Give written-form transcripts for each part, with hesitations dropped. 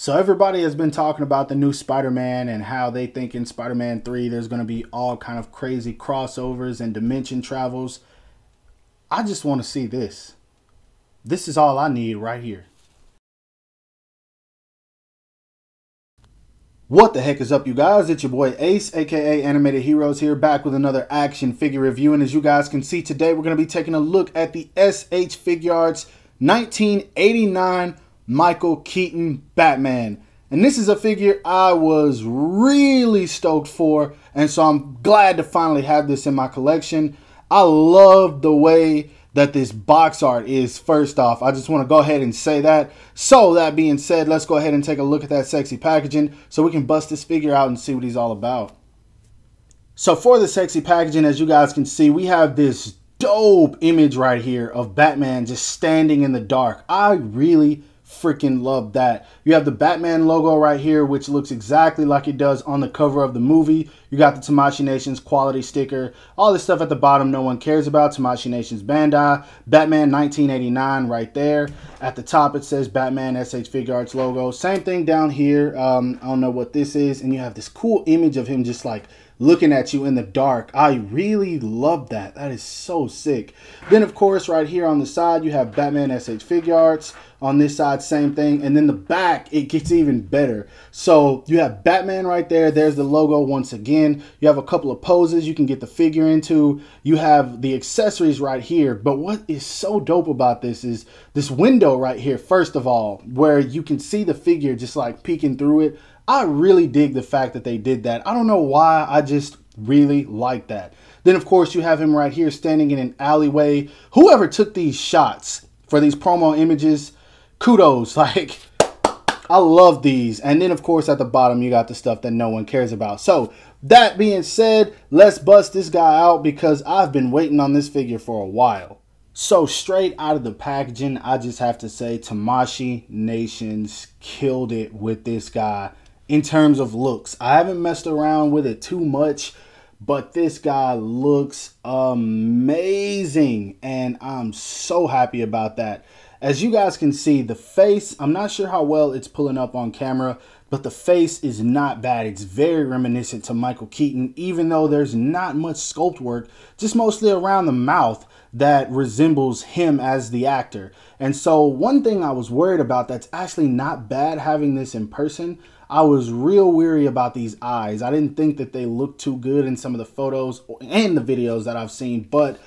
So everybody has been talking about the new Spider-Man and how they think in Spider-Man 3 there's going to be all kind of crazy crossovers and dimension travels. I just want to see this. This is all I need right here. What the heck is up, you guys? It's your boy Ace, aka Animated Heroes, here, back with another action figure review. And as you guys can see today, we're going to be taking a look at the SH Figuarts 1989 Michael Keaton Batman. And this is a figure I was really stoked for, and so I'm glad to finally have this in my collection. I love the way that this box art is. First off, I just want to go ahead and say that. So that being said, let's go ahead and take a look at that sexy packaging so we can bust this figure out and see what he's all about. So for the sexy packaging, as you guys can see, we have this dope image right here of Batman just standing in the dark. I really freaking love that. You have the Batman logo right here, which looks exactly like it does on the cover of the movie. You got the Tamashii Nations quality sticker, all this stuff at the bottom no one cares about. Tamashii Nations Bandai, Batman 1989 right there. At the top it says Batman SH Figuarts logo. Same thing down here. I don't know what this is, and you have this cool image of him just like looking at you in the dark. I really love that. That is so sick. Then of course right here on the side you have Batman SH Figuarts. On this side, same thing. And then the back, it gets even better. So you have Batman right there. There's the logo once again. You have a couple of poses you can get the figure into. You have the accessories right here. But what is so dope about this is this window right here, first of all, where you can see the figure just like peeking through it. I really dig the fact that they did that. I don't know why, I just really like that. Then of course you have him right here standing in an alleyway. Whoever took these shots for these promo images, kudos. Like, I love these. And then of course at the bottom you got the stuff that no one cares about. So that being said, let's bust this guy out because I've been waiting on this figure for a while. So straight out of the packaging, I just have to say Tamashii Nations killed it with this guy in terms of looks. I haven't messed around with it too much, but this guy looks amazing and I'm so happy about that. As you guys can see, the face, I'm not sure how well it's pulling up on camera, but the face is not bad. It's very reminiscent to Michael Keaton, even though there's not much sculpt work, just mostly around the mouth that resembles him as the actor. And so one thing I was worried about that's actually not bad having this in person, I was real weary about these eyes. I didn't think that they looked too good in some of the photos and the videos that I've seen, but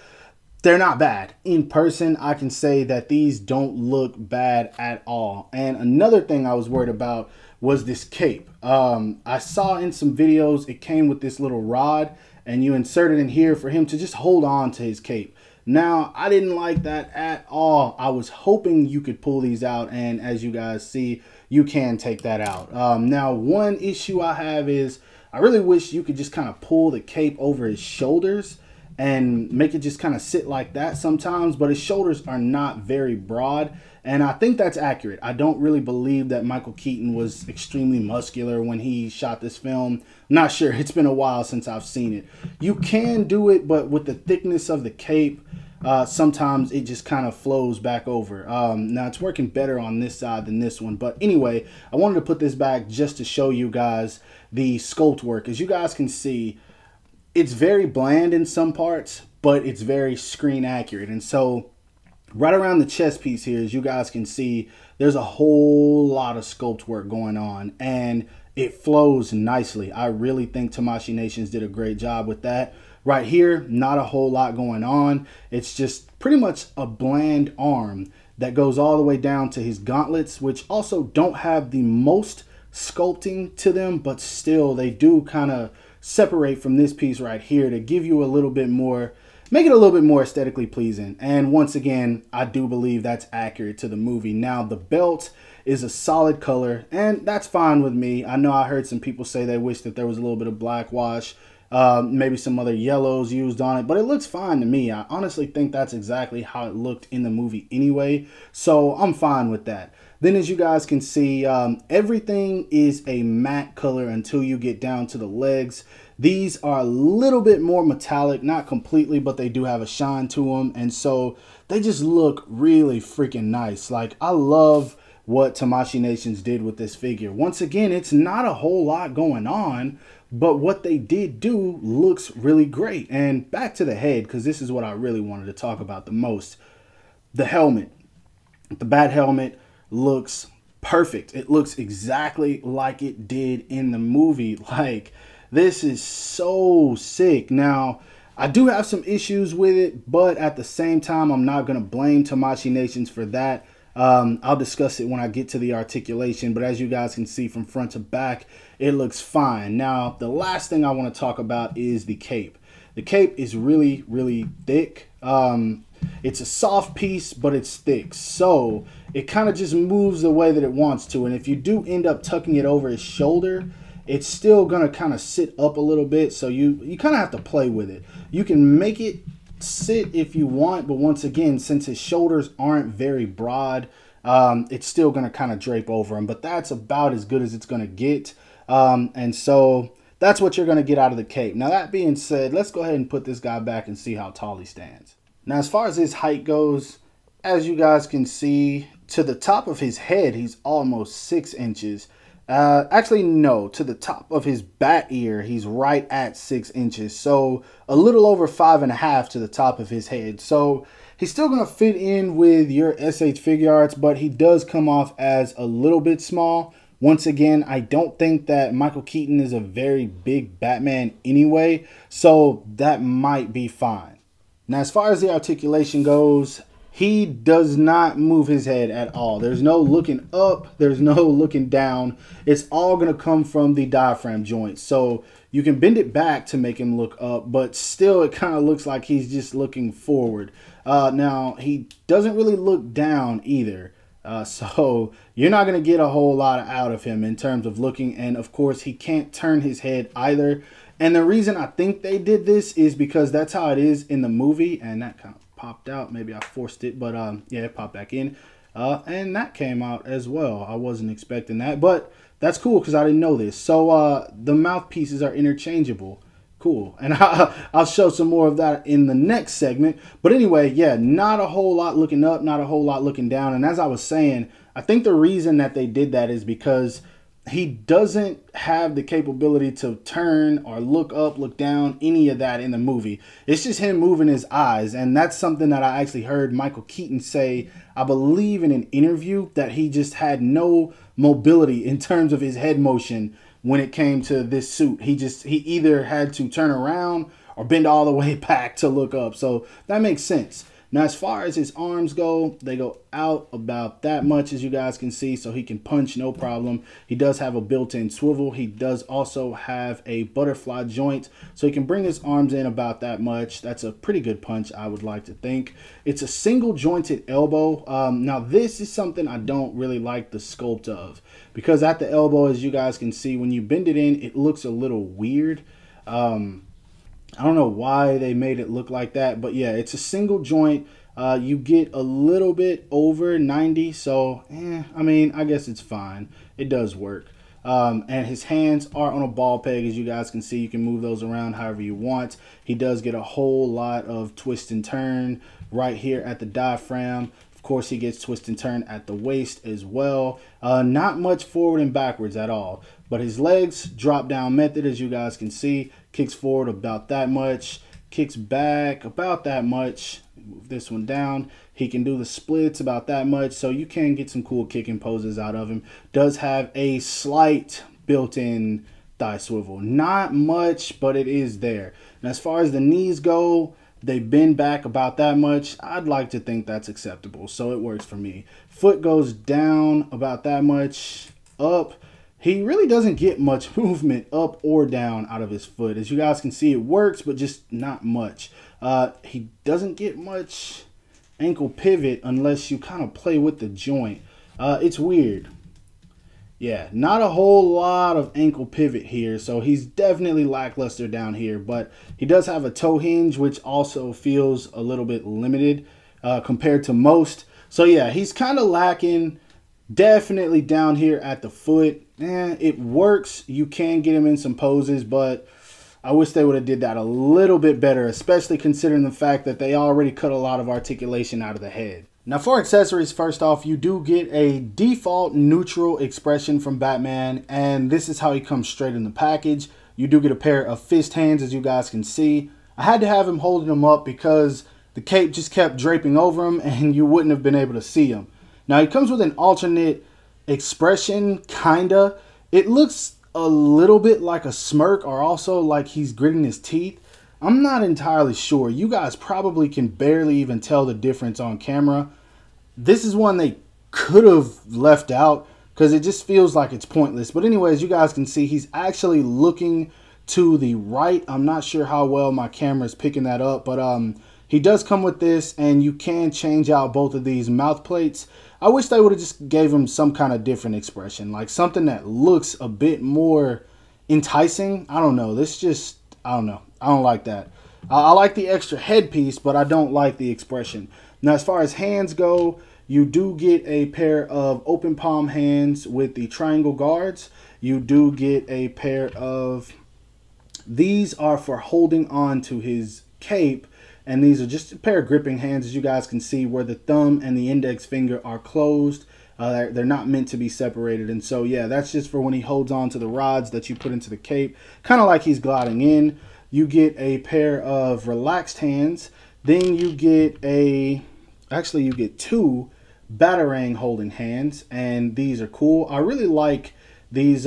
they're not bad. In person, I can say that these don't look bad at all. And another thing I was worried about was this cape. I saw in some videos it came with this little rod and you insert it in here for him to just hold on to his cape. Now, I didn't like that at all. I was hoping you could pull these out, and as you guys see, you can take that out. Now, one issue I have is I really wish you could just kind of pull the cape over his shoulders and make it just kind of sit like that sometimes, but his shoulders are not very broad, and I think that's accurate. I don't really believe that Michael Keaton was extremely muscular when he shot this film. I'm not sure. It's been a while since I've seen it. You can do it, but with the thickness of the cape, sometimes it just kind of flows back over. Now it's working better on this side than this one, but anyway, I wanted to put this back just to show you guys the sculpt work. As you guys can see, it's very bland in some parts, but it's very screen accurate. And so right around the chest piece here, as you guys can see, there's a whole lot of sculpt work going on and it flows nicely. I really think Tamashii Nations did a great job with that. Right here, not a whole lot going on. It's just pretty much a bland arm that goes all the way down to his gauntlets, which also don't have the most sculpting to them, but still they do kind of separate from this piece right here to give you a little bit more, make it a little bit more aesthetically pleasing. And once again, I do believe that's accurate to the movie. Now the belt is a solid color and that's fine with me. I know I heard some people say they wish that there was a little bit of black wash, maybe some other yellows used on it, but it looks fine to me. I honestly think that's exactly how it looked in the movie anyway, so I'm fine with that. Then as you guys can see, everything is a matte color until you get down to the legs. These are a little bit more metallic, not completely, but they do have a shine to them. And so they just look really freaking nice. Like, I love what Tamashii Nations did with this figure. Once again, it's not a whole lot going on, but what they did do looks really great. And back to the head, because this is what I really wanted to talk about the most. The helmet, the bat helmet looks perfect. It looks exactly like it did in the movie. Like, this is so sick. Now, I do have some issues with it, but at the same time, I'm not going to blame Tamashii Nations for that. I'll discuss it when I get to the articulation, but as you guys can see from front to back, it looks fine. Now, the last thing I want to talk about is the cape. The cape is really, really thick. It's a soft piece, but it's thick, so it kind of just moves the way that it wants to. And if you do end up tucking it over his shoulder, it's still gonna kind of sit up a little bit, so you kind of have to play with it. You can make it sit if you want, but once again, since his shoulders aren't very broad, it's still gonna kind of drape over him. But that's about as good as it's gonna get, and so that's what you're gonna get out of the cape. Now, that being said, let's go ahead and put this guy back and see how tall he stands. Now, as far as his height goes, as you guys can see, to the top of his head, he's almost 6 inches. Actually, no, to the top of his bat ear, he's right at 6 inches. So a little over 5.5 to the top of his head. So he's still going to fit in with your SH Figuarts, but he does come off as a little bit small. Once again, I don't think that Michael Keaton is a very big Batman anyway, so that might be fine. Now, as far as the articulation goes, he does not move his head at all. There's no looking up. There's no looking down. It's all going to come from the diaphragm joint. So you can bend it back to make him look up, but still it kind of looks like he's just looking forward. Now, he doesn't really look down either. So you're not going to get a whole lot out of him in terms of looking. And of course, he can't turn his head either. And the reason I think they did this is because that's how it is in the movie. And that kind of popped out. Maybe I forced it, but yeah, it popped back in. And that came out as well. I wasn't expecting that, but that's cool because I didn't know this. So the mouthpieces are interchangeable. Cool. And I'll show some more of that in the next segment. But anyway, yeah, not a whole lot looking up, not a whole lot looking down. And as I was saying, I think the reason that they did that is because he doesn't have the capability to turn or look up, look down, any of that in the movie. It's just him moving his eyes. And that's something that I actually heard Michael Keaton say, I believe in an interview, that he just had no mobility in terms of his head motion when it came to this suit. He either had to turn around or bend all the way back to look up. So that makes sense. Now, as far as his arms go, they go out about that much, as you guys can see, so he can punch no problem. He does have a built-in swivel. He does also have a butterfly joint, so he can bring his arms in about that much. That's a pretty good punch, I would like to think. It's a single jointed elbow. Now, this is something I don't really like the sculpt of, because at the elbow, as you guys can see, when you bend it in, it looks a little weird. I don't know why they made it look like that, but yeah, it's a single joint. You get a little bit over 90, so I mean, I guess it's fine. It does work. And his hands are on a ball peg, as you guys can see. You can move those around however you want. He does get a whole lot of twist and turn right here at the diaphragm. Of course, he gets twist and turn at the waist as well. Not much forward and backwards at all. But his legs, drop down method, as you guys can see, kicks forward about that much, kicks back about that much. Move this one down. He can do the splits about that much, so you can get some cool kicking poses out of him. Does have a slight built-in thigh swivel. Not much, but it is there. And as far as the knees go, they bend back about that much. I'd like to think that's acceptable, so it works for me. Foot goes down about that much, up. He really doesn't get much movement up or down out of his foot. As you guys can see, it works, but just not much. He doesn't get much ankle pivot unless you kind of play with the joint. It's weird. Yeah, not a whole lot of ankle pivot here, so he's definitely lackluster down here. But he does have a toe hinge, which also feels a little bit limited compared to most. So yeah, he's kind of lacking. Definitely down here at the foot. It works. You can get him in some poses, but I wish they would have did that a little bit better, especially considering the fact that they already cut a lot of articulation out of the head. Now for accessories, first off, you do get a default neutral expression from Batman, and this is how he comes straight in the package. You do get a pair of fist hands, as you guys can see. I had to have him holding them up because the cape just kept draping over him and you wouldn't have been able to see him. Now he comes with an alternate expression, kinda. It looks a little bit like a smirk, or also like he's gritting his teeth. I'm not entirely sure. You guys probably can barely even tell the difference on camera. This is one they could have left out because it just feels like it's pointless. But anyways, you guys can see he's actually looking to the right. I'm not sure how well my camera is picking that up, but he does come with this, and you can change out both of these mouth plates. I wish they would have just gave him some kind of different expression, like something that looks a bit more enticing. I don't know. This just, I don't know. I don't like that. I like the extra headpiece, but I don't like the expression. Now, as far as hands go, you do get a pair of open palm hands with the triangle guards. You do get a pair of, these are for holding on to his cape, and these are just a pair of gripping hands, as you guys can see, where the thumb and the index finger are closed. They're not meant to be separated, and so yeah, that's just for when he holds on to the rods that you put into the cape, kind of like he's gliding in. You get a pair of relaxed hands. Then you get you get two Batarang holding hands, and these are cool. I really like these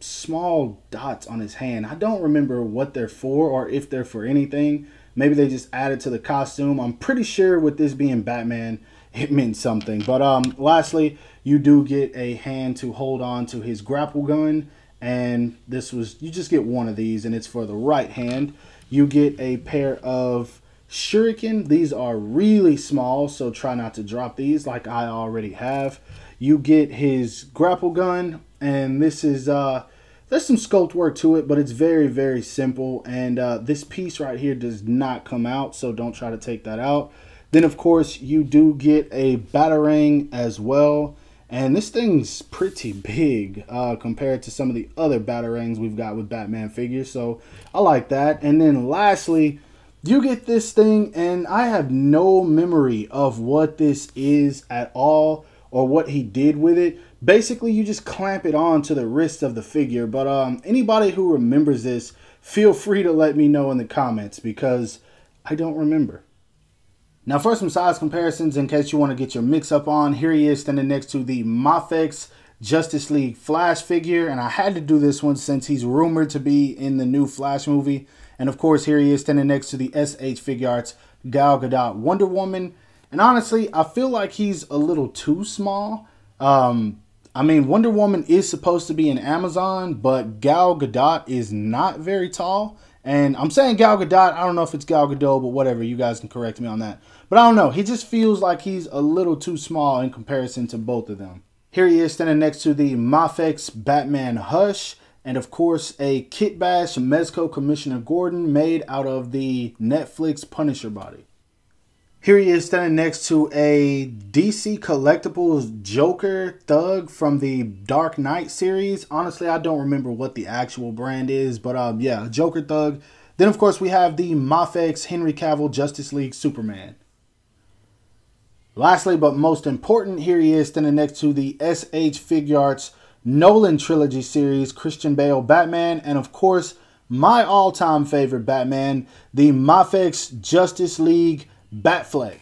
small dots on his hand. I don't remember what they're for or if they're for anything. Maybe they just added to the costume. I'm pretty sure with this being Batman, it meant something. But lastly, you do get a hand to hold on to his grapple gun. And you just get one of these, and it's for the right hand. You get a pair of shuriken. These are really small, so try not to drop these like I already have. You get his grapple gun, and this is, there's some sculpt work to it, but it's very, very simple. And this piece right here does not come out, so don't try to take that out. Then, of course, you do get a Batarang as well. And this thing's pretty big compared to some of the other Batarangs we've got with Batman figures. So I like that. And then lastly, you get this thing, and I have no memory of what this is at all or what he did with it. Basically, you just clamp it on to the wrist of the figure. But anybody who remembers this, feel free to let me know in the comments because I don't remember. Now for some size comparisons, in case you want to get your mix up on, here he is standing next to the Mafex Justice League Flash figure. And I had to do this one since he's rumored to be in the new Flash movie. And of course, here he is standing next to the SH Figuarts Gal Gadot Wonder Woman. And honestly, I feel like he's a little too small. I mean, Wonder Woman is supposed to be an Amazon, but Gal Gadot is not very tall. And I'm saying Gal Gadot, I don't know if it's Gal Gadot, but whatever, you guys can correct me on that. But I don't know, he just feels like he's a little too small in comparison to both of them. Here he is standing next to the Mafex Batman Hush, and of course a Kit Bash Mezco Commissioner Gordon made out of the Netflix Punisher body. Here he is standing next to a DC Collectibles Joker Thug from the Dark Knight series. Honestly, I don't remember what the actual brand is, but yeah, Joker Thug. Then, of course, we have the Mafex Henry Cavill Justice League Superman. Lastly, but most important, here he is standing next to the SH Figuarts Nolan Trilogy series Christian Bale Batman, and of course, my all-time favorite Batman, the Mafex Justice League Batfleck.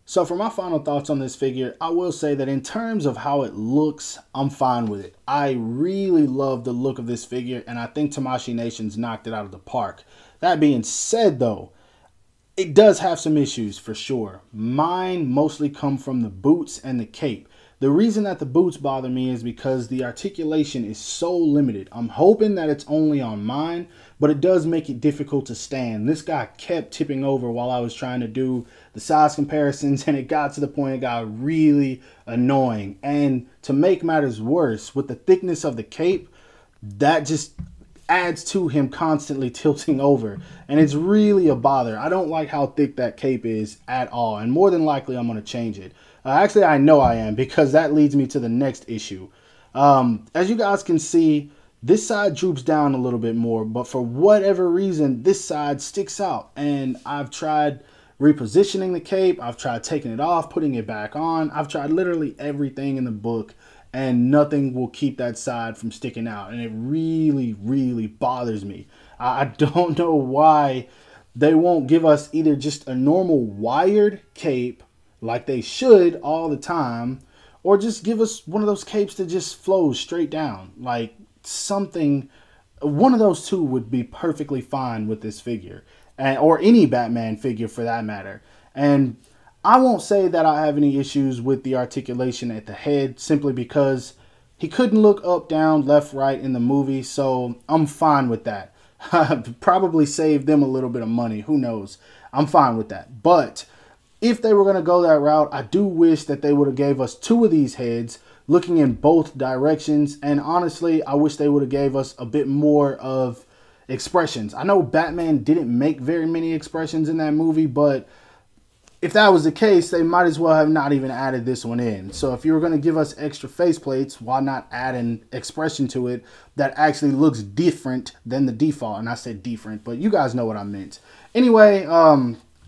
So for my final thoughts on this figure, I will say that in terms of how it looks, I'm fine with it. I really love the look of this figure, and I think Tamashii Nations knocked it out of the park. That being said, though, it does have some issues for sure. Mine mostly come from the boots and the cape. The reason that the boots bother me is because the articulation is so limited. I'm hoping that it's only on mine, but it does make it difficult to stand. This guy kept tipping over while I was trying to do the size comparisons, and it got to the point it got really annoying. And to make matters worse, with the thickness of the cape, that just adds to him constantly tilting over, and it's really a bother. I don't like how thick that cape is at all, and more than likely I'm going to change it. Actually, I know I am, because that leads me to the next issue. As you guys can see, this side droops down a little bit more, but for whatever reason, this side sticks out. And I've tried repositioning the cape. I've tried taking it off, putting it back on. I've tried literally everything in the book, and nothing will keep that side from sticking out. And it really, really bothers me. I don't know why they won't give us either just a normal wired cape like they should all the time, or just give us one of those capes that just flows straight down. Like something, one of those two would be perfectly fine with this figure, or any Batman figure for that matter. And I won't say that I have any issues with the articulation at the head, simply because he couldn't look up, down, left, right in the movie, so I'm fine with that. Probably save them a little bit of money, who knows. I'm fine with that. But if they were going to go that route, I do wish that they would have gave us two of these heads looking in both directions. And honestly, I wish they would have gave us a bit more of expressions. I know Batman didn't make very many expressions in that movie, but if that was the case, they might as well have not even added this one in. So if you were going to give us extra faceplates, why not add an expression to it that actually looks different than the default? And I said different, but you guys know what I meant. Anyway,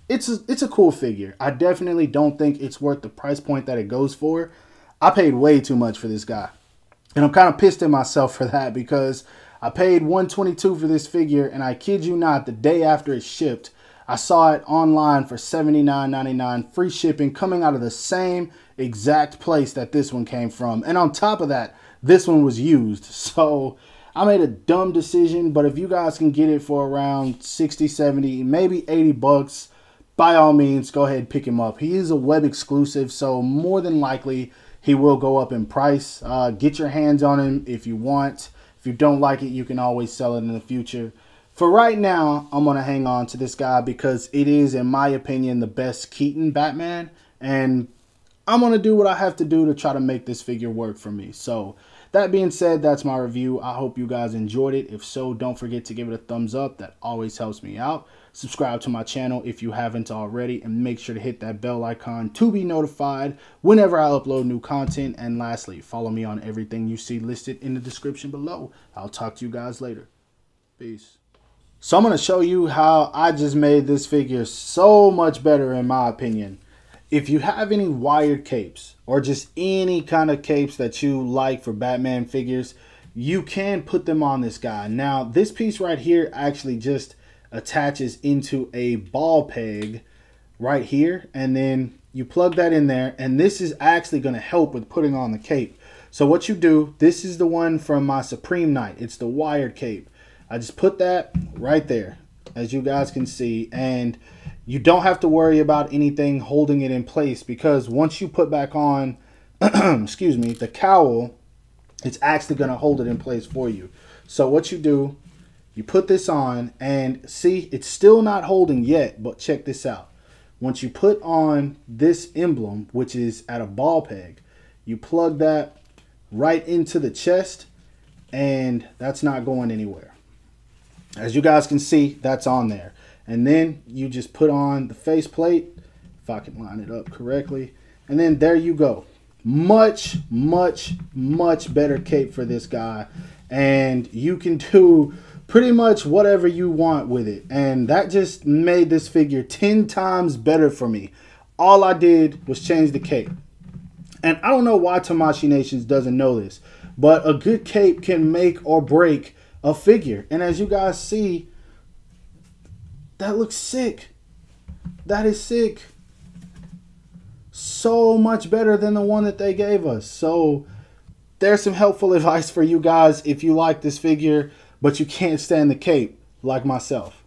it's a cool figure. I definitely don't think it's worth the price point that it goes for. I paid way too much for this guy, and I'm kind of pissed at myself for that, because I paid $122 for this figure, and I kid you not, the day after it shipped, I saw it online for $79.99, free shipping, coming out of the same exact place that this one came from. And on top of that, this one was used. So I made a dumb decision, but if you guys can get it for around 60, 70, maybe 80 bucks, by all means, go ahead and pick him up. He is a web exclusive, so more than likely he will go up in price. Get your hands on him if you want. If you don't like it, you can always sell it in the future. For right now, I'm going to hang on to this guy because it is, in my opinion, the best Keaton Batman. And I'm going to do what I have to do to try to make this figure work for me. So that being said, that's my review. I hope you guys enjoyed it. If so, don't forget to give it a thumbs up. That always helps me out. Subscribe to my channel if you haven't already. And make sure to hit that bell icon to be notified whenever I upload new content. And lastly, follow me on everything you see listed in the description below. I'll talk to you guys later. Peace. So I'm going to show you how I just made this figure so much better, in my opinion. If you have any wired capes or just any kind of capes that you like for Batman figures, you can put them on this guy. Now, this piece right here actually just attaches into a ball peg right here, and then you plug that in there, and this is actually going to help with putting on the cape. So what you do, this is the one from my Supreme Knight. It's the wired cape. I just put that right there, as you guys can see, and you don't have to worry about anything holding it in place, because once you put back on, excuse me, the cowl, it's actually going to hold it in place for you. So what you do, you put this on, and see, it's still not holding yet, but check this out. Once you put on this emblem, which is at a ball peg, you plug that right into the chest, and that's not going anywhere. As you guys can see, that's on there. And then you just put on the faceplate, if I can line it up correctly. And then there you go. Much, much, much better cape for this guy. And you can do pretty much whatever you want with it. And that just made this figure 10 times better for me. All I did was change the cape. And I don't know why Tamashii Nations doesn't know this, but a good cape can make or break a figure. And as you guys see, that looks sick. That is sick. So much better than the one that they gave us. So there's some helpful advice for you guys if you like this figure, but you can't stand the cape like myself.